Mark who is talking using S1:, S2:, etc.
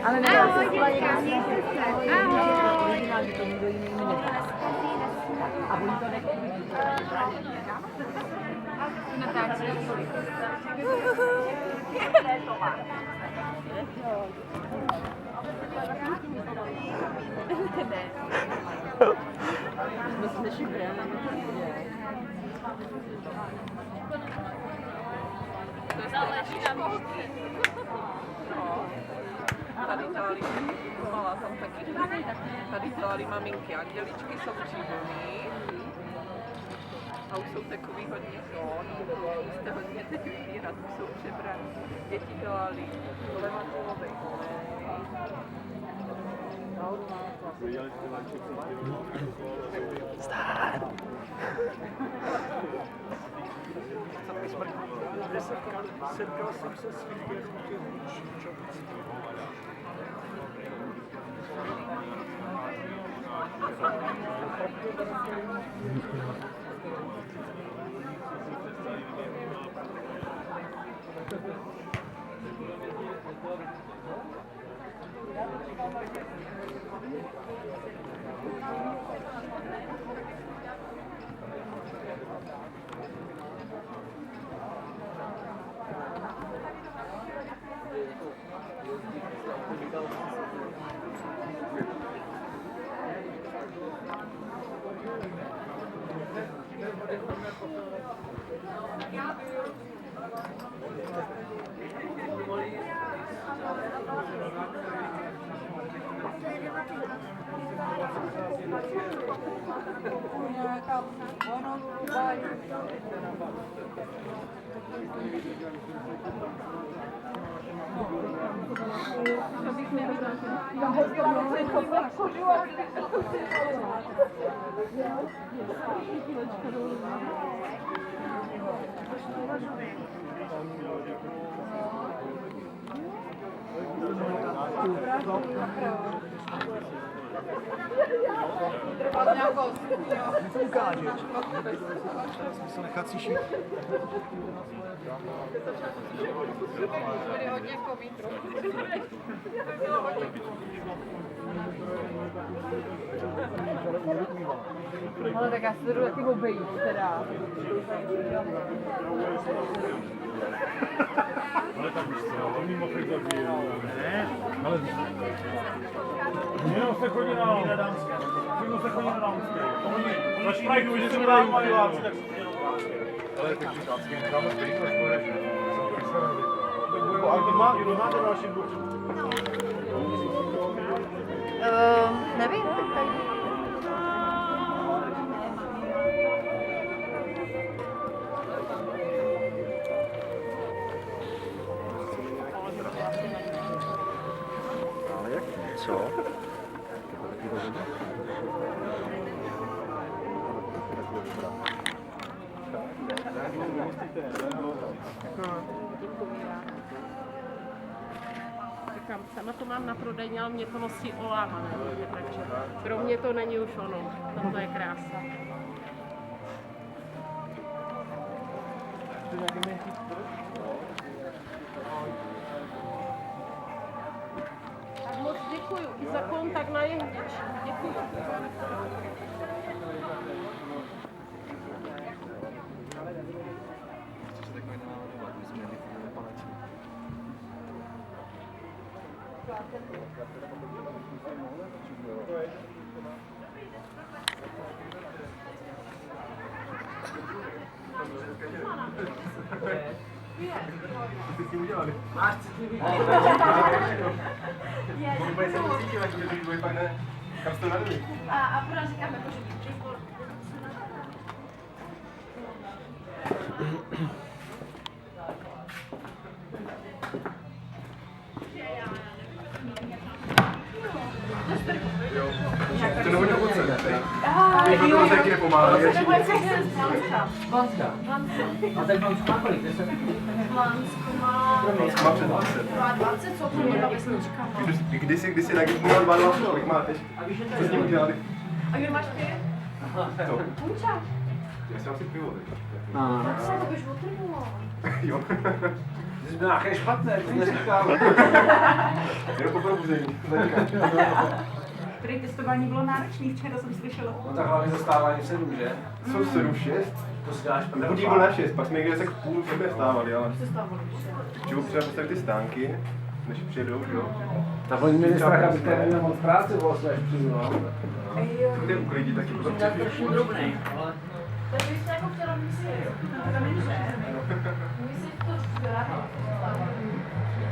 S1: Ale nedá se spojit na mě. Originálně to nikdo jiný nedá. A oni to nechtějí.
S2: Natáčí. To záleží na holce. Tady dělali malá tam taky. Tady dělali maminky anděličky, jsou příjemný. A už jsou takový hodně zón, jste hodně teď vybírat, už jsou přebraní. Děti dělali levatulovej kolej.
S3: Zdar.
S4: Setkal jsem se s lidmi Šučovicí. Ukážeš. Smysl nechat si šít.
S2: Byli hodně kový trochu.
S1: Ale tak já se jdu taky obejít, teda.
S4: Ale tak už se, to mimo fakt zabije. Ne, ale... Jenom se chodí na dámské. Jenom se chodí na dámské. Na štrajku, že se dá maniváci, tak se chodí na dámské. Ale tak dámské necháme zbýt, až budeš. A kdo máte další blok?
S1: Nevím, tak tady.
S3: Ale jak co?
S5: Říkám, sama to mám na prodejně, ale mě to nosí olámané, takže pro mě to není už ono. Tam to je krása. Tak moc děkuju i za kontakt na Jehněč. Děkuju.
S4: Ty si udělali.
S6: Máš citlivý. Úplně se necítím, až když bude pak ne. Kam jste nadali?
S2: A pořád říkáme, že
S6: To nehodně ovoce, ne? Teď to taky nepomáhá.
S1: Vanska. A ten Vansko má kolik? 10?
S2: Vansko má...
S6: Vansko má před 20.
S2: 20, co to mě babička.
S6: Kdysi na Gitmu měl 22, kolik máte? Co s ním udělali?
S2: A kde máš ty?
S6: Co?
S2: Punča.
S6: Já si asi pivo teď.
S1: No.
S2: Tak se to už otrhlo.
S6: Jo. Ty jsi byl nějaké špatné, to neříkám. Jenom po probuzení.
S3: Prý testování bylo náročné, včera jsem slyšela.
S6: No tak hlavně zastávání v 7, že?
S4: Jsou 7, 6?
S6: To si děláš první.
S4: Budí byl na 6, pak jsme někde se k půl sebe stávali, ale...
S3: Se stávalo,
S4: Že potřeba postavit ty stánky, než přijedou, jo?
S6: Tak oni měli strach, aby tady neměl moc práce bylo své přijdu, no.
S4: Ty uklidí taky potom přijdu.
S1: drobný, ale...
S3: Takže jste jako chtěla myslet, to není že? Myslet to dělá.